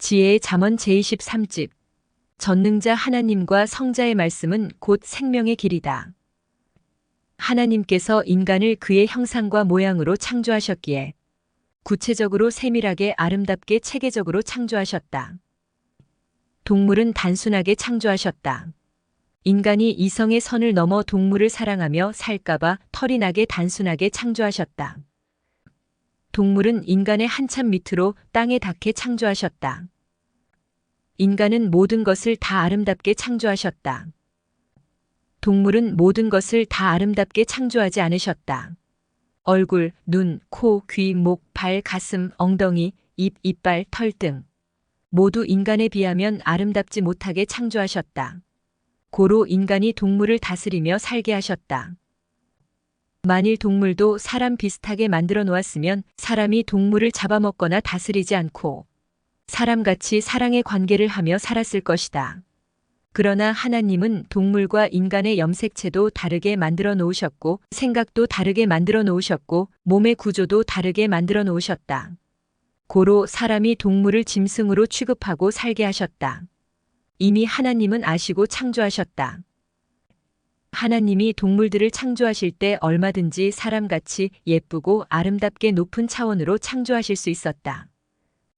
지혜의 잠언 제23집. 전능자 하나님과 성자의 말씀은 곧 생명의 길이다. 하나님께서 인간을 그의 형상과 모양으로 창조하셨기에 구체적으로 세밀하게 아름답게 체계적으로 창조하셨다. 동물은 단순하게 창조하셨다. 인간이 이성의 선을 넘어 동물을 사랑하며 살까봐 털이 나게 단순하게 창조하셨다. 동물은 인간의 한참 밑으로 땅에 닿게 창조하셨다. 인간은 모든 것을 다 아름답게 창조하셨다. 동물은 모든 것을 다 아름답게 창조하지 않으셨다. 얼굴, 눈, 코, 귀, 목, 발, 가슴, 엉덩이, 입, 이빨, 털 등 모두 인간에 비하면 아름답지 못하게 창조하셨다. 고로 인간이 동물을 다스리며 살게 하셨다. 만일 동물도 사람 비슷하게 만들어 놓았으면 사람이 동물을 잡아먹거나 다스리지 않고 사람같이 사랑의 관계를 하며 살았을 것이다. 그러나 하나님은 동물과 인간의 염색체도 다르게 만들어 놓으셨고 생각도 다르게 만들어 놓으셨고 몸의 구조도 다르게 만들어 놓으셨다. 고로 사람이 동물을 짐승으로 취급하고 살게 하셨다. 이미 하나님은 아시고 창조하셨다. 하나님이 동물들을 창조하실 때 얼마든지 사람같이 예쁘고 아름답게 높은 차원으로 창조하실 수 있었다.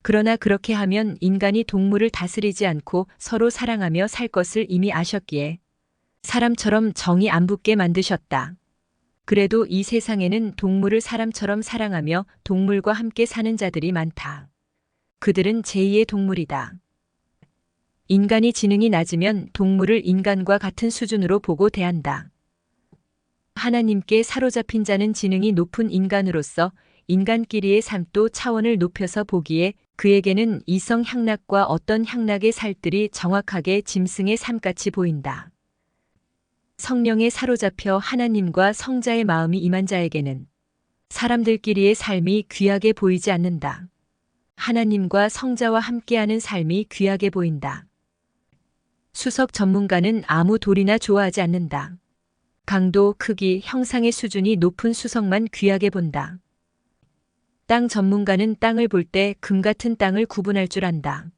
그러나 그렇게 하면 인간이 동물을 다스리지 않고 서로 사랑하며 살 것을 이미 아셨기에 사람처럼 정이 안 붙게 만드셨다. 그래도 이 세상에는 동물을 사람처럼 사랑하며 동물과 함께 사는 자들이 많다. 그들은 제2의 동물이다. 인간이 지능이 낮으면 동물을 인간과 같은 수준으로 보고 대한다. 하나님께 사로잡힌 자는 지능이 높은 인간으로서 인간끼리의 삶도 차원을 높여서 보기에 그에게는 이성 향락과 어떤 향락의 살들이 정확하게 짐승의 삶같이 보인다. 성령에 사로잡혀 하나님과 성자의 마음이 임한 자에게는 사람들끼리의 삶이 귀하게 보이지 않는다. 하나님과 성자와 함께하는 삶이 귀하게 보인다. 수석 전문가는 아무 돌이나 좋아하지 않는다. 강도, 크기, 형상의 수준이 높은 수석만 귀하게 본다. 땅 전문가는 땅을 볼 때 금 같은 땅을 구분할 줄 안다.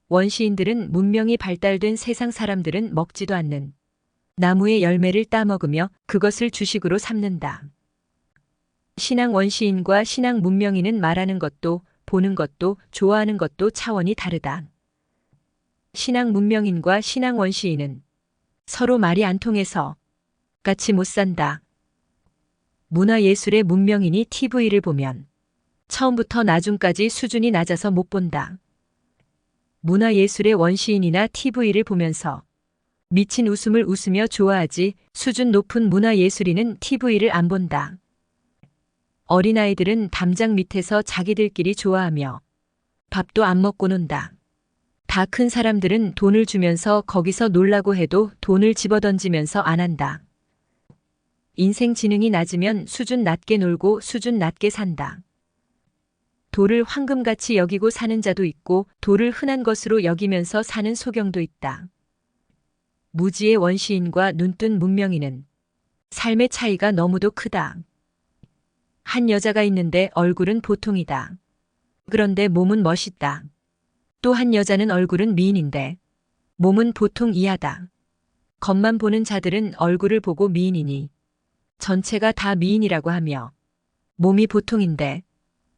원시인들은 문명이 발달된 세상 사람들은 먹지도 않는 나무의 열매를 따먹으며 그것을 주식으로 삼는다. 신앙 원시인과 신앙 문명인은 말하는 것도 보는 것도 좋아하는 것도 차원이 다르다. 신앙 문명인과 신앙 원시인은 서로 말이 안 통해서 같이 못 산다. 문화예술의 문명인이 TV를 보면 처음부터 나중까지 수준이 낮아서 못 본다. 문화예술의 원시인이나 TV를 보면서 미친 웃음을 웃으며 좋아하지 수준 높은 문화예술인은 TV를 안 본다. 어린아이들은 담장 밑에서 자기들끼리 좋아하며 밥도 안 먹고 논다. 다 큰 사람들은 돈을 주면서 거기서 놀라고 해도 돈을 집어던지면서 안 한다. 인생 지능이 낮으면 수준 낮게 놀고 수준 낮게 산다. 돌을 황금같이 여기고 사는 자도 있고 돌을 흔한 것으로 여기면서 사는 소경도 있다. 무지의 원시인과 눈뜬 문명인은 삶의 차이가 너무도 크다. 한 여자가 있는데 얼굴은 보통이다. 그런데 몸은 멋있다. 또 한 여자는 얼굴은 미인인데 몸은 보통 이하다. 겉만 보는 자들은 얼굴을 보고 미인이니 전체가 다 미인이라고 하며 몸이 보통인데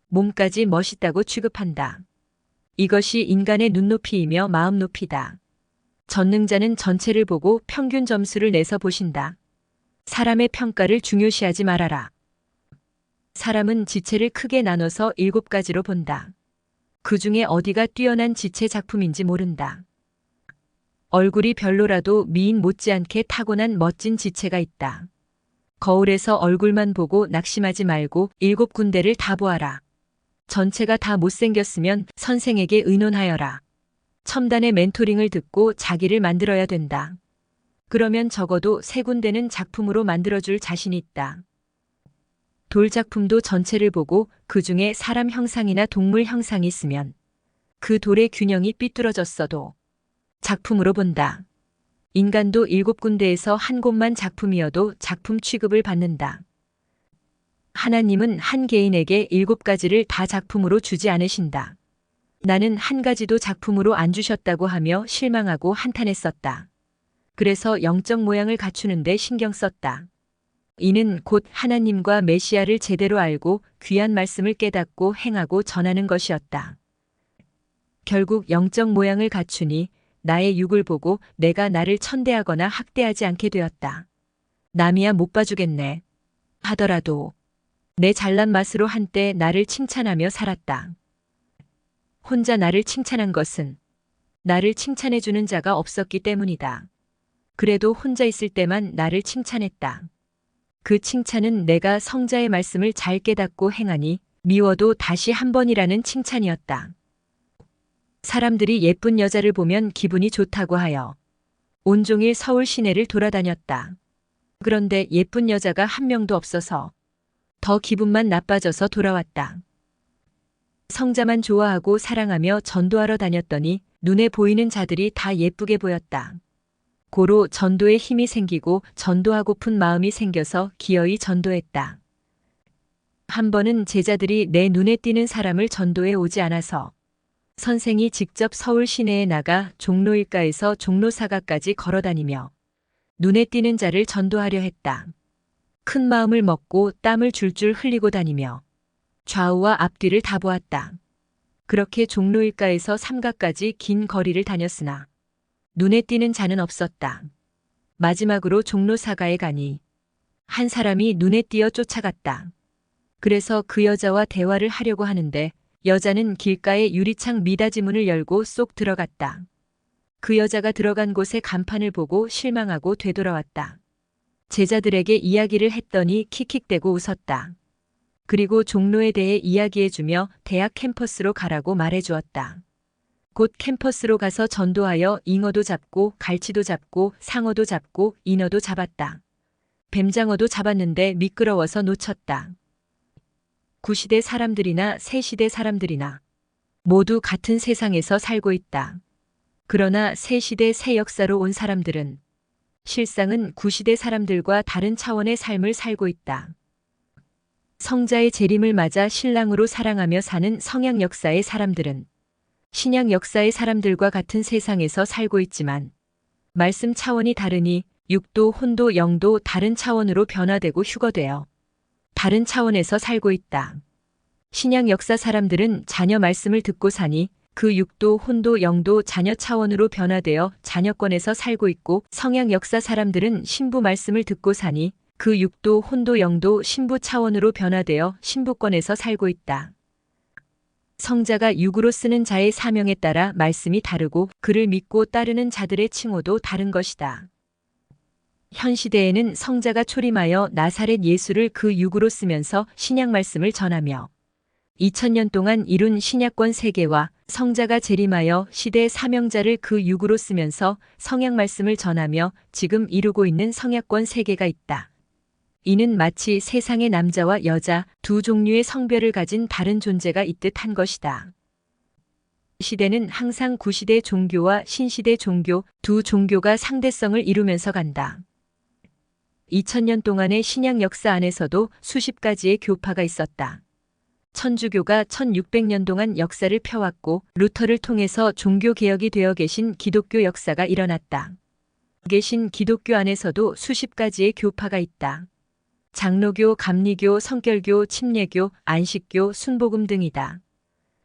몸까지 멋있다고 취급한다. 이것이 인간의 눈높이이며 마음 높이다. 전능자는 전체를 보고 평균 점수를 내서 보신다. 사람의 평가를 중요시하지 말아라. 사람은 지체를 크게 나눠서 7가지로 본다. 그 중에 어디가 뛰어난 지체 작품인지 모른다. 얼굴이 별로라도 미인 못지않게 타고난 멋진 지체가 있다. 거울에서 얼굴만 보고 낙심하지 말고 7군데를 다 보아라. 전체가 다 못생겼으면 선생에게 의논하여라. 첨단의 멘토링을 듣고 자기를 만들어야 된다. 그러면 적어도 3군데는 작품으로 만들어줄 자신이 있다. 돌 작품도 전체를 보고 그 중에 사람 형상이나 동물 형상이 있으면 그 돌의 균형이 삐뚤어졌어도 작품으로 본다. 인간도 7군데에서 한 곳만 작품이어도 작품 취급을 받는다. 하나님은 한 개인에게 7가지를 다 작품으로 주지 않으신다. 나는 한 가지도 작품으로 안 주셨다고 하며 실망하고 한탄했었다. 그래서 영적 모양을 갖추는데 신경 썼다. 이는 곧 하나님과 메시아를 제대로 알고 귀한 말씀을 깨닫고 행하고 전하는 것이었다. 결국 영적 모양을 갖추니 나의 육을 보고 내가 나를 천대하거나 학대하지 않게 되었다. 남이야 못 봐주겠네 하더라도 내 잘난 맛으로 한때 나를 칭찬하며 살았다. 혼자 나를 칭찬한 것은 나를 칭찬해주는 자가 없었기 때문이다. 그래도 혼자 있을 때만 나를 칭찬했다. 그 칭찬은 내가 성자의 말씀을 잘 깨닫고 행하니 미워도 다시 한 번이라는 칭찬이었다. 사람들이 예쁜 여자를 보면 기분이 좋다고 하여 온종일 서울 시내를 돌아다녔다. 그런데 예쁜 여자가 한 명도 없어서 더 기분만 나빠져서 돌아왔다. 성자만 좋아하고 사랑하며 전도하러 다녔더니 눈에 보이는 자들이 다 예쁘게 보였다. 고로 전도에 힘이 생기고 전도하고픈 마음이 생겨서 기어이 전도했다. 한 번은 제자들이 내 눈에 띄는 사람을 전도해 오지 않아서 선생이 직접 서울 시내에 나가 종로일가에서 종로사가까지 걸어다니며 눈에 띄는 자를 전도하려 했다. 큰 마음을 먹고 땀을 줄줄 흘리고 다니며 좌우와 앞뒤를 다 보았다. 그렇게 종로일가에서 삼가까지 긴 거리를 다녔으나 눈에 띄는 자는 없었다. 마지막으로 종로사가에 가니 한 사람이 눈에 띄어 쫓아갔다. 그래서 그 여자와 대화를 하려고 하는데 여자는 길가의 유리창 미닫이 문을 열고 쏙 들어갔다. 그 여자가 들어간 곳의 간판을 보고 실망하고 되돌아왔다. 제자들에게 이야기를 했더니 킥킥대고 웃었다. 그리고 종로에 대해 이야기해주며 대학 캠퍼스로 가라고 말해주었다. 곧 캠퍼스로 가서 전도하여 잉어도 잡고 갈치도 잡고 상어도 잡고 인어도 잡았다. 뱀장어도 잡았는데 미끄러워서 놓쳤다. 구시대 사람들이나 새시대 사람들이나 모두 같은 세상에서 살고 있다. 그러나 새시대 새 역사로 온 사람들은 실상은 구시대 사람들과 다른 차원의 삶을 살고 있다. 성자의 재림을 맞아 신랑으로 사랑하며 사는 성약 역사의 사람들은 신약 역사의 사람들과 같은 세상에서 살고 있지만 말씀 차원이 다르니 육도, 혼도, 영도 다른 차원으로 변화되고 휴거되어 다른 차원에서 살고 있다. 신약 역사 사람들은 자녀 말씀을 듣고 사니 그 육도, 혼도, 영도 자녀 차원으로 변화되어 자녀권에서 살고 있고 성약 역사 사람들은 신부 말씀을 듣고 사니 그 육도, 혼도, 영도 신부 차원으로 변화되어 신부권에서 살고 있다. 성자가 육으로 쓰는 자의 사명에 따라 말씀이 다르고 그를 믿고 따르는 자들의 칭호도 다른 것이다. 현 시대에는 성자가 초림하여 나사렛 예수를 그 육으로 쓰면서 신약 말씀을 전하며 2000년 동안 이룬 신약권 세계와 성자가 재림하여 시대 사명자를 그 육으로 쓰면서 성약 말씀을 전하며 지금 이루고 있는 성약권 세계가 있다. 이는 마치 세상의 남자와 여자 두 종류의 성별을 가진 다른 존재가 있듯 한 것이다. 시대는 항상 구시대 종교와 신시대 종교 두 종교가 상대성을 이루면서 간다. 2000년 동안의 신약 역사 안에서도 수십 가지의 교파가 있었다. 천주교가 1600년 동안 역사를 펴왔고 루터를 통해서 종교개혁이 되어 계신 기독교 역사가 일어났다. 계신 기독교 안에서도 수십 가지의 교파가 있다. 장로교, 감리교, 성결교, 침례교, 안식교, 순복음 등이다.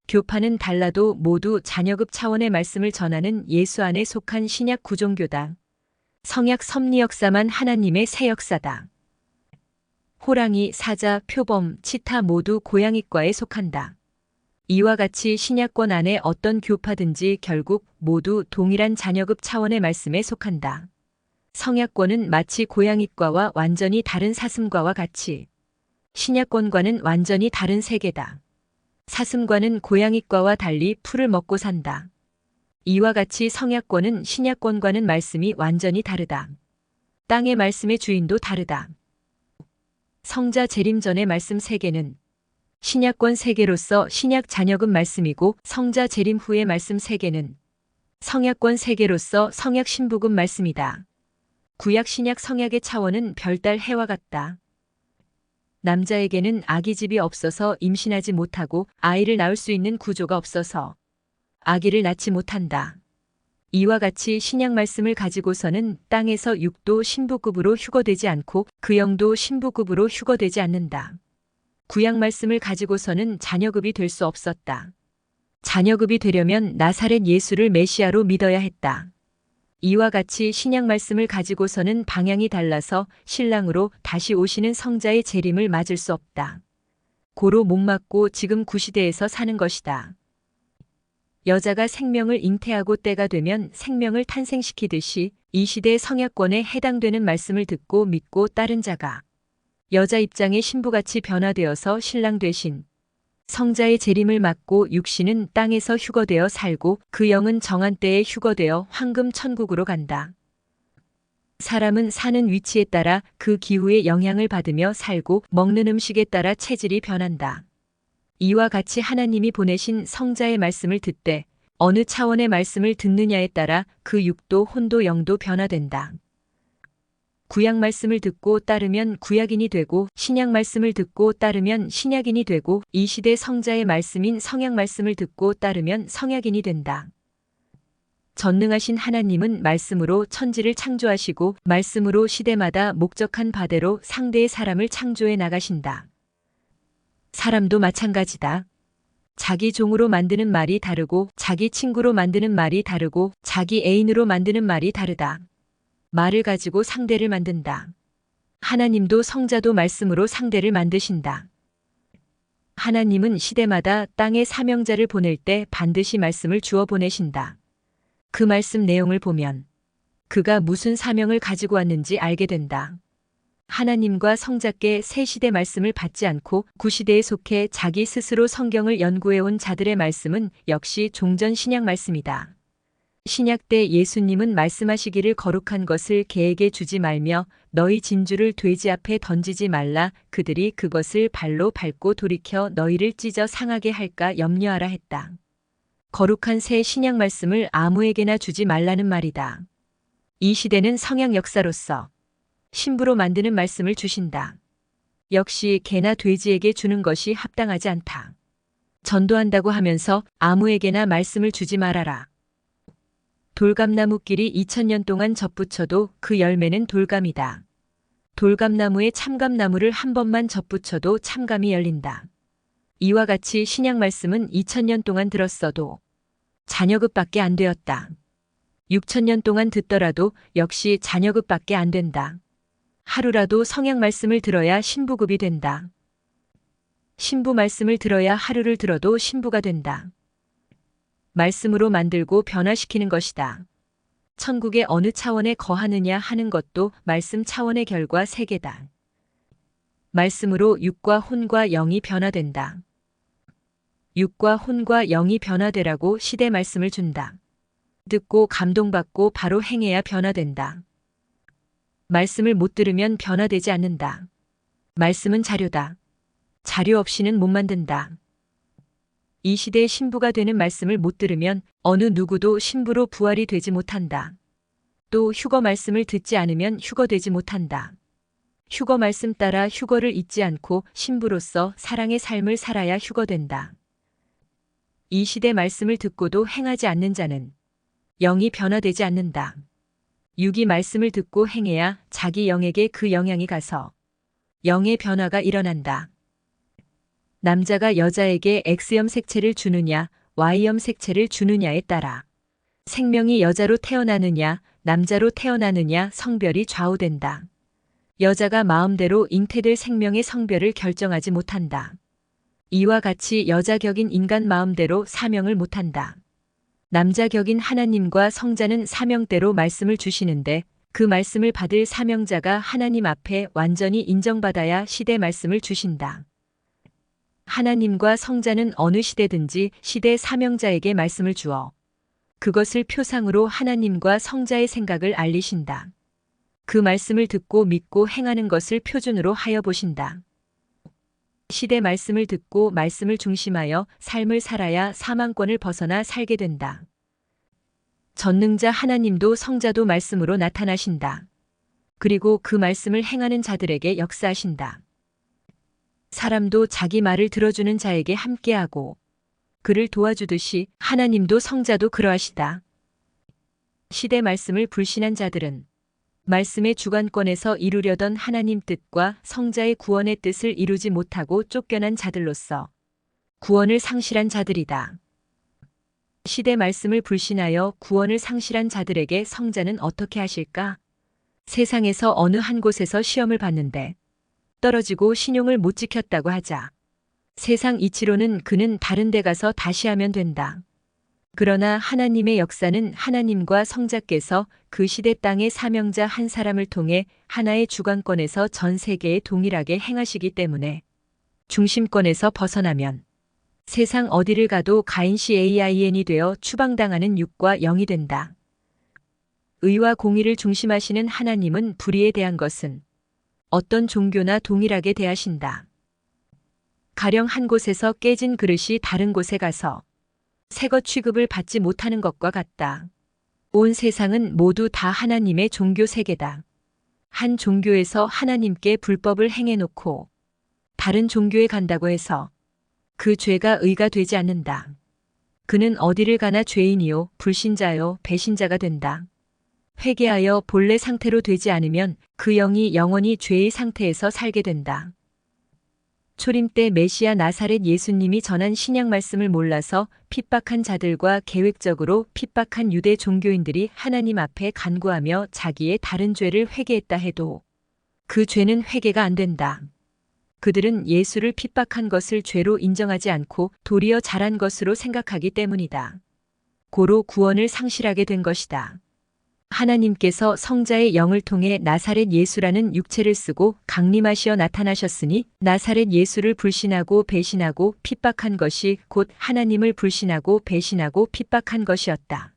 교파는 달라도 모두 자녀급 차원의 말씀을 전하는 예수 안에 속한 신약 구종교다. 성약 섭리 역사만 하나님의 새 역사다. 호랑이, 사자, 표범, 치타 모두 고양이과에 속한다. 이와 같이 신약권 안에 어떤 교파든지 결국 모두 동일한 자녀급 차원의 말씀에 속한다. 성약권은 마치 고양이과와 완전히 다른 사슴과와 같이 신약권과는 완전히 다른 세계다. 사슴과는 고양이과와 달리 풀을 먹고 산다. 이와 같이 성약권은 신약권과는 말씀이 완전히 다르다. 땅의 말씀의 주인도 다르다. 성자 재림 전의 말씀 세계는 신약권 세계로서 신약 자녀급 말씀이고 성자 재림 후의 말씀 세계는 성약권 세계로서 성약 신부급 말씀이다. 구약 신약 성약의 차원은 별달 해와 같다. 남자에게는 아기집이 없어서 임신하지 못하고 아이를 낳을 수 있는 구조가 없어서 아기를 낳지 못한다. 이와 같이 신약 말씀을 가지고서는 땅에서 육도 신부급으로 휴거되지 않고 그 영도 신부급으로 휴거되지 않는다. 구약 말씀을 가지고서는 자녀급이 될 수 없었다. 자녀급이 되려면 나사렛 예수를 메시아로 믿어야 했다. 이와 같이 신약 말씀을 가지고서는 방향이 달라서 신랑으로 다시 오시는 성자의 재림을 맞을 수 없다. 고로 못 맞고 지금 구시대에서 사는 것이다. 여자가 생명을 잉태하고 때가 되면 생명을 탄생시키듯이 이 시대 성야권에 해당되는 말씀을 듣고 믿고 따른 자가 여자 입장의 신부같이 변화되어서 신랑 되신 성자의 재림을 맞고 육신은 땅에서 휴거되어 살고 그 영은 정한 때에 휴거되어 황금 천국으로 간다. 사람은 사는 위치에 따라 그 기후의 영향을 받으며 살고 먹는 음식에 따라 체질이 변한다. 이와 같이 하나님이 보내신 성자의 말씀을 듣되 어느 차원의 말씀을 듣느냐에 따라 그 육도 혼도 영도 변화된다. 구약 말씀을 듣고 따르면 구약인이 되고 신약 말씀을 듣고 따르면 신약인이 되고 이 시대 성자의 말씀인 성약 말씀을 듣고 따르면 성약인이 된다. 전능하신 하나님은 말씀으로 천지를 창조하시고 말씀으로 시대마다 목적한 바대로 상대의 사람을 창조해 나가신다. 사람도 마찬가지다. 자기 종으로 만드는 말이 다르고 자기 친구로 만드는 말이 다르고 자기 애인으로 만드는 말이 다르다. 말을 가지고 상대를 만든다. 하나님도 성자도 말씀으로 상대를 만드신다. 하나님은 시대마다 땅에 사명자를 보낼 때 반드시 말씀을 주어 보내신다. 그 말씀 내용을 보면 그가 무슨 사명을 가지고 왔는지 알게 된다. 하나님과 성자께 새 시대 말씀을 받지 않고 구시대에 속해 자기 스스로 성경을 연구해온 자들의 말씀은 역시 종전 신약 말씀이다. 신약 때 예수님은 말씀하시기를 거룩한 것을 개에게 주지 말며 너희 진주를 돼지 앞에 던지지 말라 그들이 그것을 발로 밟고 돌이켜 너희를 찢어 상하게 할까 염려하라 했다. 거룩한 새 신약 말씀을 아무에게나 주지 말라는 말이다. 이 시대는 성약 역사로서 신부로 만드는 말씀을 주신다. 역시 개나 돼지에게 주는 것이 합당하지 않다. 전도한다고 하면서 아무에게나 말씀을 주지 말아라. 돌감나무끼리 2000년 동안 접붙여도 그 열매는 돌감이다. 돌감나무에 참감나무를 한 번만 접붙여도 참감이 열린다. 이와 같이 신약 말씀은 2000년 동안 들었어도 자녀급밖에 안 되었다. 6000년 동안 듣더라도 역시 자녀급밖에 안 된다. 하루라도 성약 말씀을 들어야 신부급이 된다. 신부 말씀을 들어야 하루를 들어도 신부가 된다. 말씀으로 만들고 변화시키는 것이다. 천국의 어느 차원에 거하느냐 하는 것도 말씀 차원의 결과 세계다. 말씀으로 육과 혼과 영이 변화된다. 육과 혼과 영이 변화되라고 시대 말씀을 준다. 듣고 감동받고 바로 행해야 변화된다. 말씀을 못 들으면 변화되지 않는다. 말씀은 자료다. 자료 없이는 못 만든다. 이 시대의 신부가 되는 말씀을 못 들으면 어느 누구도 신부로 부활이 되지 못한다. 또 휴거 말씀을 듣지 않으면 휴거되지 못한다. 휴거 말씀 따라 휴거를 잊지 않고 신부로서 사랑의 삶을 살아야 휴거된다. 이 시대 말씀을 듣고도 행하지 않는 자는 영이 변화되지 않는다. 육이 말씀을 듣고 행해야 자기 영에게 그 영향이 가서 영의 변화가 일어난다. 남자가 여자에게 X염 색채를 주느냐, Y염 색채를 주느냐에 따라 생명이 여자로 태어나느냐, 남자로 태어나느냐 성별이 좌우된다. 여자가 마음대로 잉태될 생명의 성별을 결정하지 못한다. 이와 같이 여자 격인 인간 마음대로 사명을 못한다. 남자 격인 하나님과 성자는 사명대로 말씀을 주시는데 그 말씀을 받을 사명자가 하나님 앞에 완전히 인정받아야 시대 말씀을 주신다. 하나님과 성자는 어느 시대든지 시대 사명자에게 말씀을 주어 그것을 표상으로 하나님과 성자의 생각을 알리신다. 그 말씀을 듣고 믿고 행하는 것을 표준으로 하여 보신다. 시대 말씀을 듣고 말씀을 중심하여 삶을 살아야 사망권을 벗어나 살게 된다. 전능자 하나님도 성자도 말씀으로 나타나신다. 그리고 그 말씀을 행하는 자들에게 역사하신다. 사람도 자기 말을 들어주는 자에게 함께하고 그를 도와주듯이 하나님도 성자도 그러하시다. 시대 말씀을 불신한 자들은 말씀의 주관권에서 이루려던 하나님 뜻과 성자의 구원의 뜻을 이루지 못하고 쫓겨난 자들로서 구원을 상실한 자들이다. 시대 말씀을 불신하여 구원을 상실한 자들에게 성자는 어떻게 하실까? 세상에서 어느 한 곳에서 시험을 봤는데 떨어지고 신용을 못 지켰다고 하자. 세상 이치로는 그는 다른 데 가서 다시 하면 된다. 그러나 하나님의 역사는 하나님과 성자께서 그 시대 땅의 사명자 한 사람을 통해 하나의 주관권에서 전 세계에 동일하게 행하시기 때문에 중심권에서 벗어나면 세상 어디를 가도 가인이 되어 추방당하는 육과 영이 된다. 의와 공의를 중심하시는 하나님은 불의에 대한 것은 어떤 종교나 동일하게 대하신다. 가령 한 곳에서 깨진 그릇이 다른 곳에 가서 새것 취급을 받지 못하는 것과 같다. 온 세상은 모두 다 하나님의 종교 세계다. 한 종교에서 하나님께 불법을 행해놓고 다른 종교에 간다고 해서 그 죄가 의가 되지 않는다. 그는 어디를 가나 죄인이요, 불신자요, 배신자가 된다. 회개하여 본래 상태로 되지 않으면 그 영이 영원히 죄의 상태에서 살게 된다. 초림 때 메시아 나사렛 예수님이 전한 신약 말씀을 몰라서 핍박한 자들과 계획적으로 핍박한 유대 종교인들이 하나님 앞에 간구하며 자기의 다른 죄를 회개했다 해도 그 죄는 회개가 안 된다. 그들은 예수를 핍박한 것을 죄로 인정하지 않고 도리어 잘한 것으로 생각하기 때문이다. 고로 구원을 상실하게 된 것이다. 하나님께서 성자의 영을 통해 나사렛 예수라는 육체를 쓰고 강림하시어 나타나셨으니 나사렛 예수를 불신하고 배신하고 핍박한 것이 곧 하나님을 불신하고 배신하고 핍박한 것이었다.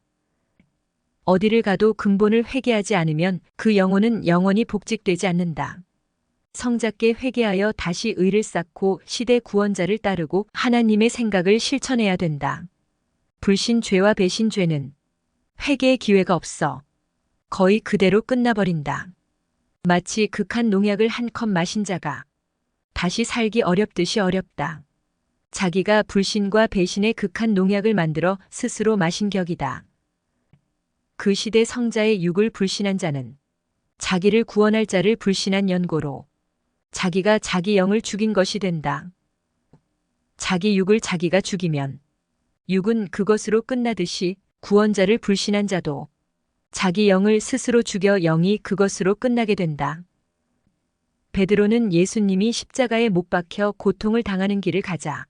어디를 가도 근본을 회개하지 않으면 그 영혼은 영원히 복직되지 않는다. 성자께 회개하여 다시 의를 쌓고 시대 구원자를 따르고 하나님의 생각을 실천해야 된다. 불신 죄와 배신 죄는 회개의 기회가 없어 거의 그대로 끝나버린다. 마치 극한 농약을 한 컵 마신 자가 다시 살기 어렵듯이 어렵다. 자기가 불신과 배신의 극한 농약을 만들어 스스로 마신 격이다. 그 시대 성자의 육을 불신한 자는 자기를 구원할 자를 불신한 연고로 자기가 자기 영을 죽인 것이 된다. 자기 육을 자기가 죽이면 육은 그것으로 끝나듯이 구원자를 불신한 자도 자기 영을 스스로 죽여 영이 그것으로 끝나게 된다. 베드로는 예수님이 십자가에 못 박혀 고통을 당하는 길을 가자.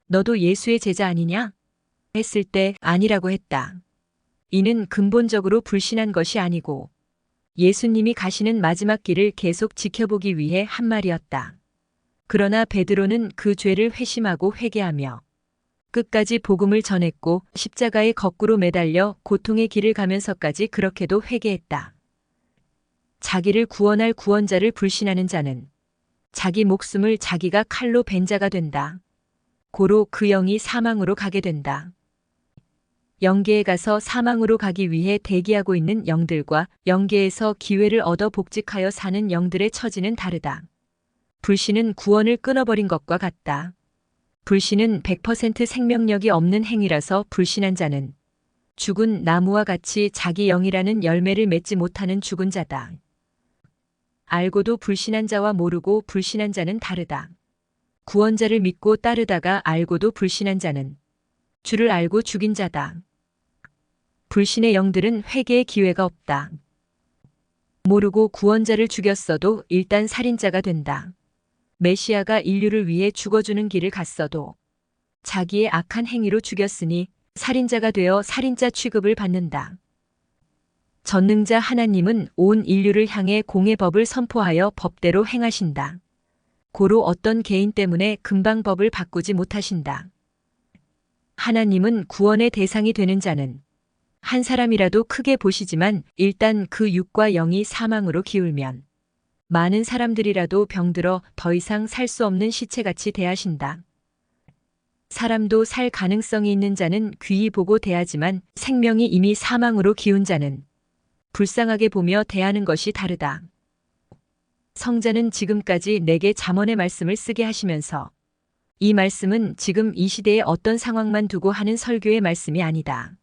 너도 예수의 제자 아니냐? 했을 때 아니라고 했다. 이는 근본적으로 불신한 것이 아니고 예수님이 가시는 마지막 길을 계속 지켜보기 위해 한 말이었다. 그러나 베드로는 그 죄를 회심하고 회개하며 끝까지 복음을 전했고 십자가에 거꾸로 매달려 고통의 길을 가면서까지 그렇게도 회개했다. 자기를 구원할 구원자를 불신하는 자는 자기 목숨을 자기가 칼로 벤 자가 된다. 고로 그 영이 사망으로 가게 된다. 영계에 가서 사망으로 가기 위해 대기하고 있는 영들과 영계에서 기회를 얻어 복직하여 사는 영들의 처지는 다르다. 불신은 구원을 끊어버린 것과 같다. 불신은 100% 생명력이 없는 행위라서 불신한 자는 죽은 나무와 같이 자기 영이라는 열매를 맺지 못하는 죽은 자다. 알고도 불신한 자와 모르고 불신한 자는 다르다. 구원자를 믿고 따르다가 알고도 불신한 자는 주를 알고 죽인 자다. 불신의 영들은 회개의 기회가 없다. 모르고 구원자를 죽였어도 일단 살인자가 된다. 메시아가 인류를 위해 죽어주는 길을 갔어도 자기의 악한 행위로 죽였으니 살인자가 되어 살인자 취급을 받는다. 전능자 하나님은 온 인류를 향해 공의 법을 선포하여 법대로 행하신다. 고로 어떤 개인 때문에 금방 법을 바꾸지 못하신다. 하나님은 구원의 대상이 되는 자는 한 사람이라도 크게 보시지만 일단 그 육과 영이 사망으로 기울면 많은 사람들이라도 병들어 더 이상 살 수 없는 시체같이 대하신다. 사람도 살 가능성이 있는 자는 귀히 보고 대하지만 생명이 이미 사망으로 기운 자는 불쌍하게 보며 대하는 것이 다르다. 성자는 지금까지 내게 잠언의 말씀을 쓰게 하시면서 이 말씀은 지금 이 시대의 어떤 상황만 두고 하는 설교의 말씀이 아니다.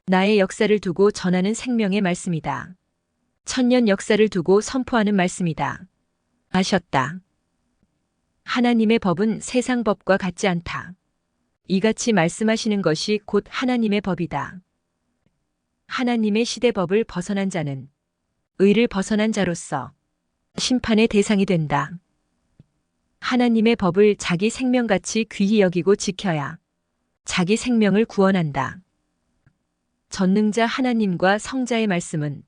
나의 역사를 두고 전하는 생명의 말씀이다. 천년 역사를 두고 선포하는 말씀이다. 하셨다. 하나님의 법은 세상 법과 같지 않다. 이같이 말씀하시는 것이 곧 하나님의 법이다. 하나님의 시대법을 벗어난 자는 의를 벗어난 자로서 심판의 대상이 된다. 하나님의 법을 자기 생명같이 귀히 여기고 지켜야 자기 생명을 구원한다. 전능자 하나님과 성자의 말씀은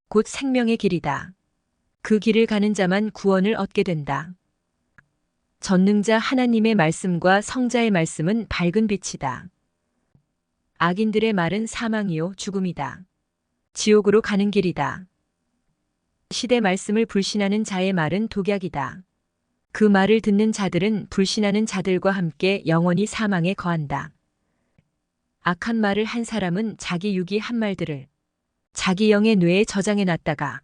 곧 생명의 길이다. 그 길을 가는 자만 구원을 얻게 된다. 전능자 하나님의 말씀과 성자의 말씀은 밝은 빛이다. 악인들의 말은 사망이요 죽음이다. 지옥으로 가는 길이다. 시대 말씀을 불신하는 자의 말은 독약이다. 그 말을 듣는 자들은 불신하는 자들과 함께 영원히 사망에 거한다. 악한 말을 한 사람은 자기 유기한 말들을 자기 영의 뇌에 저장해 놨다가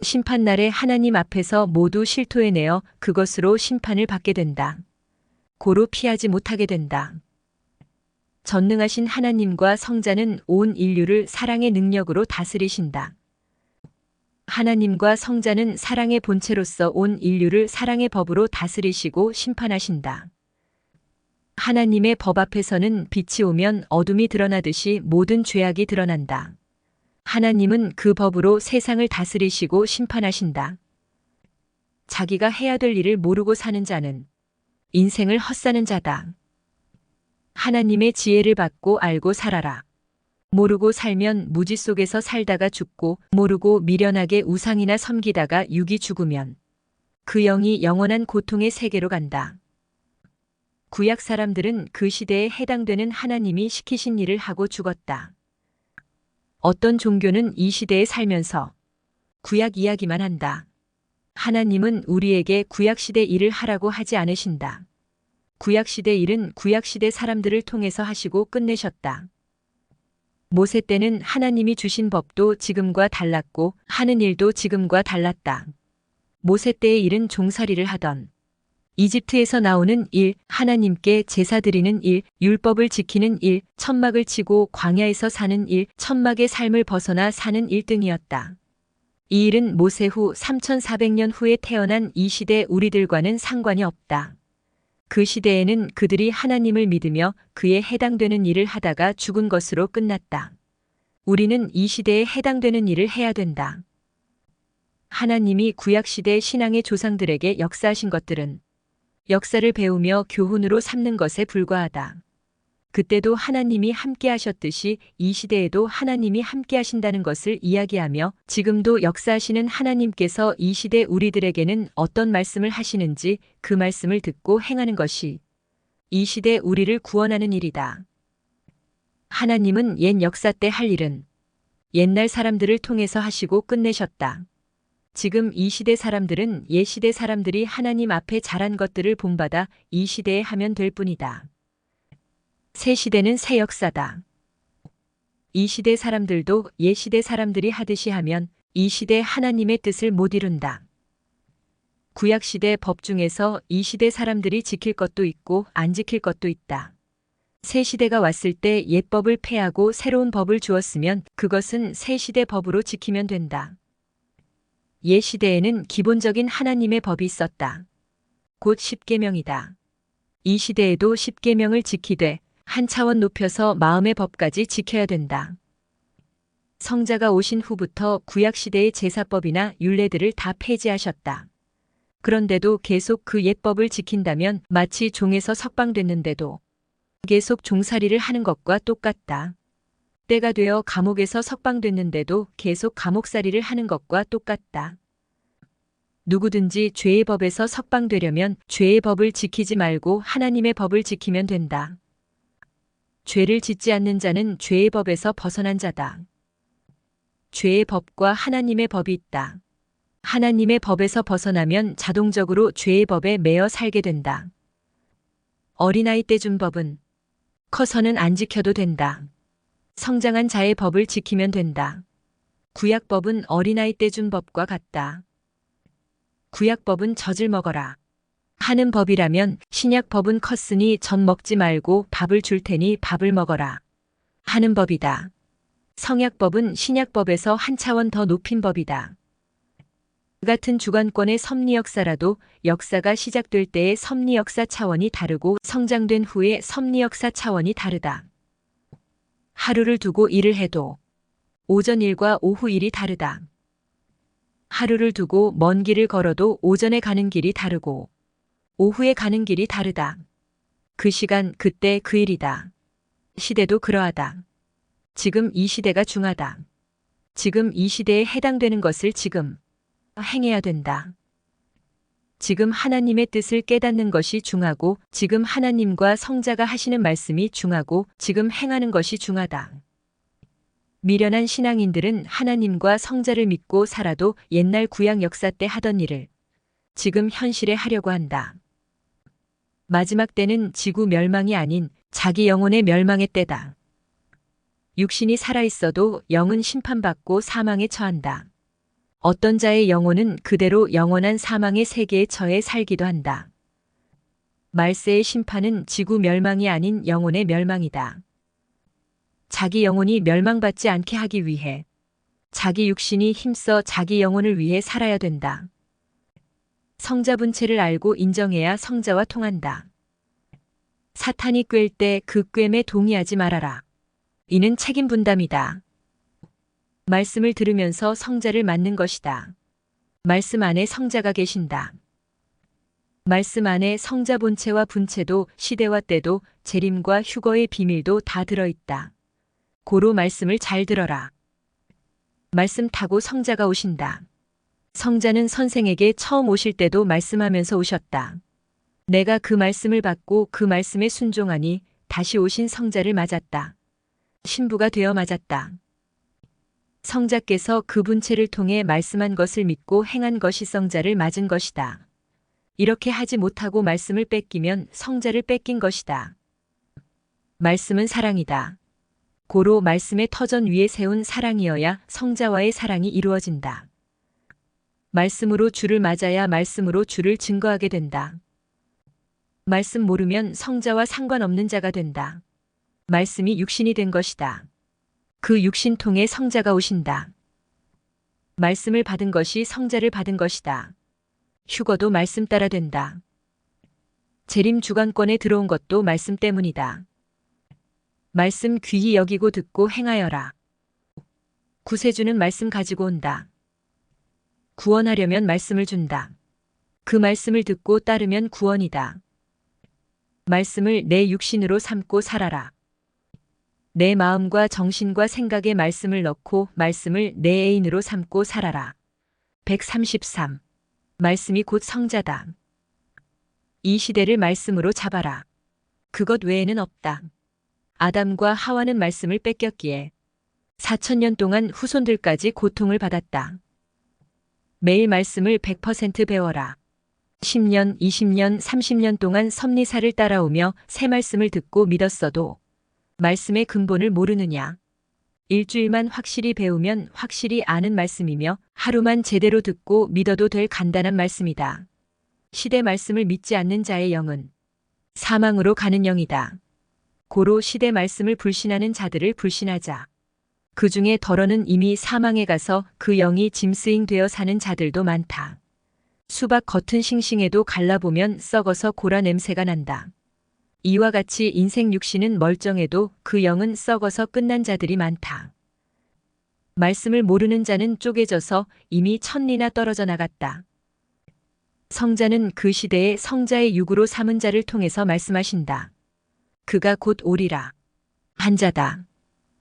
심판날에 하나님 앞에서 모두 실토해내어 그것으로 심판을 받게 된다. 고로 피하지 못하게 된다. 전능하신 하나님과 성자는 온 인류를 사랑의 능력으로 다스리신다. 하나님과 성자는 사랑의 본체로서 온 인류를 사랑의 법으로 다스리시고 심판하신다. 하나님의 법 앞에서는 빛이 오면 어둠이 드러나듯이 모든 죄악이 드러난다. 하나님은 그 법으로 세상을 다스리시고 심판하신다. 자기가 해야 될 일을 모르고 사는 자는 인생을 헛사는 자다. 하나님의 지혜를 받고 알고 살아라. 모르고 살면 무지 속에서 살다가 죽고 모르고 미련하게 우상이나 섬기다가 육이 죽으면 그 영이 영원한 고통의 세계로 간다. 구약 사람들은 그 시대에 해당되는 하나님이 시키신 일을 하고 죽었다. 어떤 종교는 이 시대에 살면서 구약 이야기만 한다. 하나님은 우리에게 구약시대 일을 하라고 하지 않으신다. 구약시대 일은 구약시대 사람들을 통해서 하시고 끝내셨다. 모세 때는 하나님이 주신 법도 지금과 달랐고 하는 일도 지금과 달랐다. 모세 때의 일은 종살이를 하던 이집트에서 나오는 일, 하나님께 제사 드리는 일, 율법을 지키는 일, 천막을 치고 광야에서 사는 일, 천막의 삶을 벗어나 사는 일 등이었다. 이 일은 모세 후 3400년 후에 태어난 이 시대 우리들과는 상관이 없다. 그 시대에는 그들이 하나님을 믿으며 그에 해당되는 일을 하다가 죽은 것으로 끝났다. 우리는 이 시대에 해당되는 일을 해야 된다. 하나님이 구약시대 신앙의 조상들에게 역사하신 것들은 역사를 배우며 교훈으로 삼는 것에 불과하다. 그때도 하나님이 함께 하셨듯이 이 시대에도 하나님이 함께 하신다는 것을 이야기하며 지금도 역사하시는 하나님께서 이 시대 우리들에게는 어떤 말씀을 하시는지 그 말씀을 듣고 행하는 것이 이 시대 우리를 구원하는 일이다. 하나님은 옛 역사 때 할 일은 옛날 사람들을 통해서 하시고 끝내셨다. 지금 이 시대 사람들은 옛 시대 사람들이 하나님 앞에 잘한 것들을 본받아 이 시대에 하면 될 뿐이다. 새 시대는 새 역사다. 이 시대 사람들도 옛 시대 사람들이 하듯이 하면 이 시대 하나님의 뜻을 못 이룬다. 구약 시대 법 중에서 이 시대 사람들이 지킬 것도 있고 안 지킬 것도 있다. 새 시대가 왔을 때 옛 법을 폐하고 새로운 법을 주었으면 그것은 새 시대 법으로 지키면 된다. 옛 시대에는 기본적인 하나님의 법이 있었다. 곧 십계명이다. 이 시대에도 십계명을 지키되 한 차원 높여서 마음의 법까지 지켜야 된다. 성자가 오신 후부터 구약 시대의 제사법이나 율례들을 다 폐지하셨다. 그런데도 계속 그 옛법을 지킨다면 마치 종에서 석방됐는데도 계속 종살이를 하는 것과 똑같다. 때가 되어 감옥에서 석방됐는데도 계속 감옥살이를 하는 것과 똑같다. 누구든지 죄의 법에서 석방되려면 죄의 법을 지키지 말고 하나님의 법을 지키면 된다. 죄를 짓지 않는 자는 죄의 법에서 벗어난 자다. 죄의 법과 하나님의 법이 있다. 하나님의 법에서 벗어나면 자동적으로 죄의 법에 매여 살게 된다. 어린아이 때 준 법은 커서는 안 지켜도 된다. 성장한 자의 법을 지키면 된다. 구약법은 어린아이 때 준 법과 같다. 구약법은 젖을 먹어라. 하는 법이라면 신약 법은 컸으니 젖 먹지 말고 밥을 줄 테니 밥을 먹어라 하는 법이다. 성약법은 신약법에서 한 차원 더 높인 법이다. 같은 주관권의 섭리 역사라도 역사가 시작될 때의 섭리 역사 차원이 다르고 성장된 후의 섭리 역사 차원이 다르다. 하루를 두고 일을 해도 오전 일과 오후 일이 다르다. 하루를 두고 먼 길을 걸어도 오전에 가는 길이 다르고 오후에 가는 길이 다르다. 그 시간, 그때 그 일이다. 시대도 그러하다. 지금 이 시대가 중하다. 지금 이 시대에 해당되는 것을 지금 행해야 된다. 지금 하나님의 뜻을 깨닫는 것이 중하고 지금 하나님과 성자가 하시는 말씀이 중하고 지금 행하는 것이 중하다. 미련한 신앙인들은 하나님과 성자를 믿고 살아도 옛날 구약 역사 때 하던 일을 지금 현실에 하려고 한다. 마지막 때는 지구 멸망이 아닌 자기 영혼의 멸망의 때다. 육신이 살아있어도 영은 심판받고 사망에 처한다. 어떤 자의 영혼은 그대로 영원한 사망의 세계에 처해 살기도 한다. 말세의 심판은 지구 멸망이 아닌 영혼의 멸망이다. 자기 영혼이 멸망받지 않게 하기 위해 자기 육신이 힘써 자기 영혼을 위해 살아야 된다. 성자 분체를 알고 인정해야 성자와 통한다. 사탄이 꿰일 때 그 꿰매 동의하지 말아라. 이는 책임 분담이다. 말씀을 들으면서 성자를 맞는 것이다. 말씀 안에 성자가 계신다. 말씀 안에 성자 본체와 분체도 시대와 때도 재림과 휴거의 비밀도 다 들어있다. 고로 말씀을 잘 들어라. 말씀 타고 성자가 오신다. 성자는 선생에게 처음 오실 때도 말씀하면서 오셨다. 내가 그 말씀을 받고 그 말씀에 순종하니 다시 오신 성자를 맞았다. 신부가 되어 맞았다. 성자께서 그 분체를 통해 말씀한 것을 믿고 행한 것이 성자를 맞은 것이다. 이렇게 하지 못하고 말씀을 뺏기면 성자를 뺏긴 것이다. 말씀은 사랑이다. 고로 말씀의 터전 위에 세운 사랑이어야 성자와의 사랑이 이루어진다. 말씀으로 주를 맞아야 말씀으로 주를 증거하게 된다. 말씀 모르면 성자와 상관없는 자가 된다. 말씀이 육신이 된 것이다. 그 육신 통해 성자가 오신다. 말씀을 받은 것이 성자를 받은 것이다. 휴거도 말씀 따라 된다. 재림 주관권에 들어온 것도 말씀 때문이다. 말씀 귀히 여기고 듣고 행하여라. 구세주는 말씀 가지고 온다. 구원하려면 말씀을 준다. 그 말씀을 듣고 따르면 구원이다. 말씀을 내 육신으로 삼고 살아라. 내 마음과 정신과 생각에 말씀을 넣고 말씀을 내 애인으로 삼고 살아라. 133. 말씀이 곧 성자다. 이 시대를 말씀으로 잡아라. 그것 외에는 없다. 아담과 하와는 말씀을 뺏겼기에 4000년 동안 후손들까지 고통을 받았다. 매일 말씀을 100% 배워라. 10년, 20년, 30년 동안 섭리사를 따라오며 새 말씀을 듣고 믿었어도 말씀의 근본을 모르느냐. 일주일만 확실히 배우면 확실히 아는 말씀이며 하루만 제대로 듣고 믿어도 될 간단한 말씀이다. 시대 말씀을 믿지 않는 자의 영은 사망으로 가는 영이다. 고로 시대 말씀을 불신하는 자들을 불신하자. 그 중에 더러는 이미 사망에 가서 그 영이 짐스잉 되어 사는 자들도 많다. 수박 겉은 싱싱해도 갈라보면 썩어서 고라 냄새가 난다. 이와 같이 인생 육신은 멀쩡해도 그 영은 썩어서 끝난 자들이 많다. 말씀을 모르는 자는 쪼개져서 이미 천리나 떨어져 나갔다. 성자는 그 시대에 성자의 육으로 삼은 자를 통해서 말씀하신다. 그가 곧 오리라. 한 자다.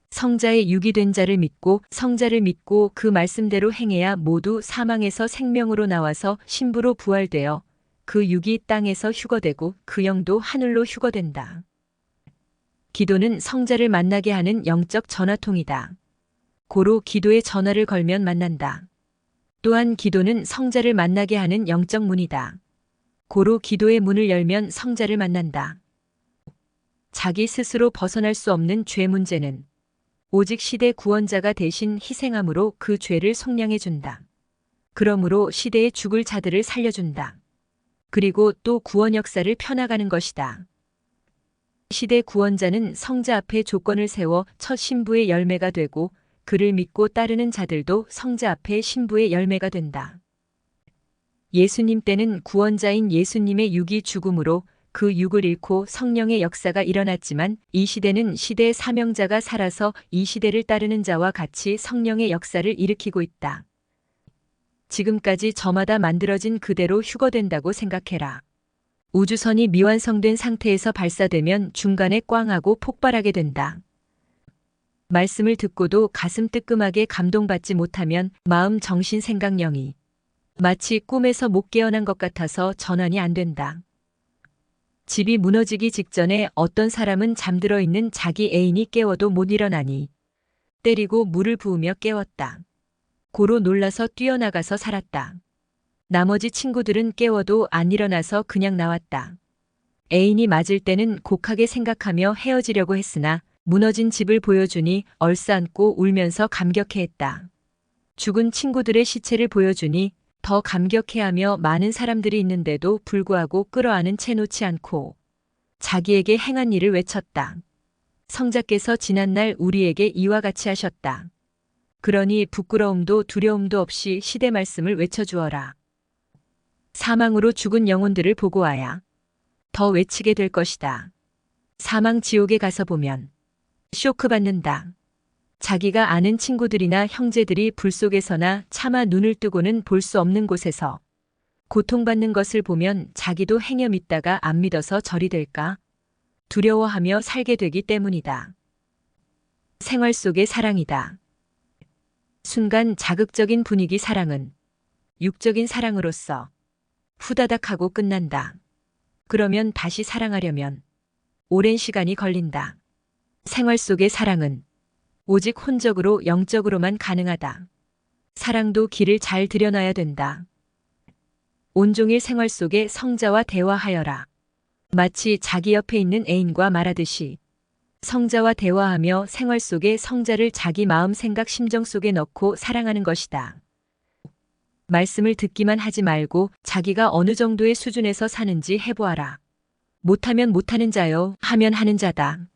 성자의 육이 된 자를 믿고 성자를 믿고 그 말씀대로 행해야 모두 사망에서 생명으로 나와서 신부로 부활되어 그 육이 땅에서 휴거되고 그 영도 하늘로 휴거된다. 기도는 성자를 만나게 하는 영적 전화통이다. 고로 기도의 전화를 걸면 만난다. 또한 기도는 성자를 만나게 하는 영적 문이다. 고로 기도의 문을 열면 성자를 만난다. 자기 스스로 벗어날 수 없는 죄 문제는 오직 시대 구원자가 대신 희생함으로 그 죄를 속량해 준다. 그러므로 시대에 죽을 자들을 살려준다. 그리고 또 구원 역사를 펴나가는 것이다. 시대 구원자는 성자 앞에 조건을 세워 첫 신부의 열매가 되고 그를 믿고 따르는 자들도 성자 앞에 신부의 열매가 된다. 예수님 때는 구원자인 예수님의 육이 죽음으로 그 육을 잃고 성령의 역사가 일어났지만 이 시대는 시대의 사명자가 살아서 이 시대를 따르는 자와 같이 성령의 역사를 일으키고 있다. 지금까지 저마다 만들어진 그대로 휴거된다고 생각해라. 우주선이 미완성된 상태에서 발사되면 중간에 꽝 하고 폭발하게 된다. 말씀을 듣고도 가슴 뜨끔하게 감동받지 못하면 마음, 정신, 생각, 영이 마치 꿈에서 못 깨어난 것 같아서 전환이 안 된다. 집이 무너지기 직전에 어떤 사람은 잠들어 있는 자기 애인이 깨워도 못 일어나니 때리고 물을 부으며 깨웠다. 고로 놀라서 뛰어나가서 살았다. 나머지 친구들은 깨워도 안 일어나서 그냥 나왔다. 애인이 맞을 때는 곡하게 생각하며 헤어지려고 했으나 무너진 집을 보여주니 얼싸안고 울면서 감격해했다. 죽은 친구들의 시체를 보여주니 더 감격해하며 많은 사람들이 있는데도 불구하고 끌어안은 채 놓지 않고 자기에게 행한 일을 외쳤다. 성자께서 지난날 우리에게 이와 같이 하셨다. 그러니 부끄러움도 두려움도 없이 시대 말씀을 외쳐주어라. 사망으로 죽은 영혼들을 보고와야 더 외치게 될 것이다. 사망 지옥에 가서 보면 쇼크 받는다. 자기가 아는 친구들이나 형제들이 불 속에서나 차마 눈을 뜨고는 볼 수 없는 곳에서 고통받는 것을 보면 자기도 행여 믿다가 안 믿어서 절이 될까 두려워하며 살게 되기 때문이다. 생활 속의 사랑이다. 순간 자극적인 분위기 사랑은 육적인 사랑으로서 후다닥 하고 끝난다. 그러면 다시 사랑하려면 오랜 시간이 걸린다. 생활 속의 사랑은 오직 혼적으로 영적으로만 가능하다. 사랑도 길을 잘 들여놔야 된다. 온종일 생활 속에 성자와 대화하여라. 마치 자기 옆에 있는 애인과 말하듯이 성자와 대화하며 생활 속에 성자를 자기 마음, 생각, 심정 속에 넣고 사랑하는 것이다. 말씀을 듣기만 하지 말고 자기가 어느 정도의 수준에서 사는지 해보아라. 못하면 못하는 자요, 하면 하는 자다.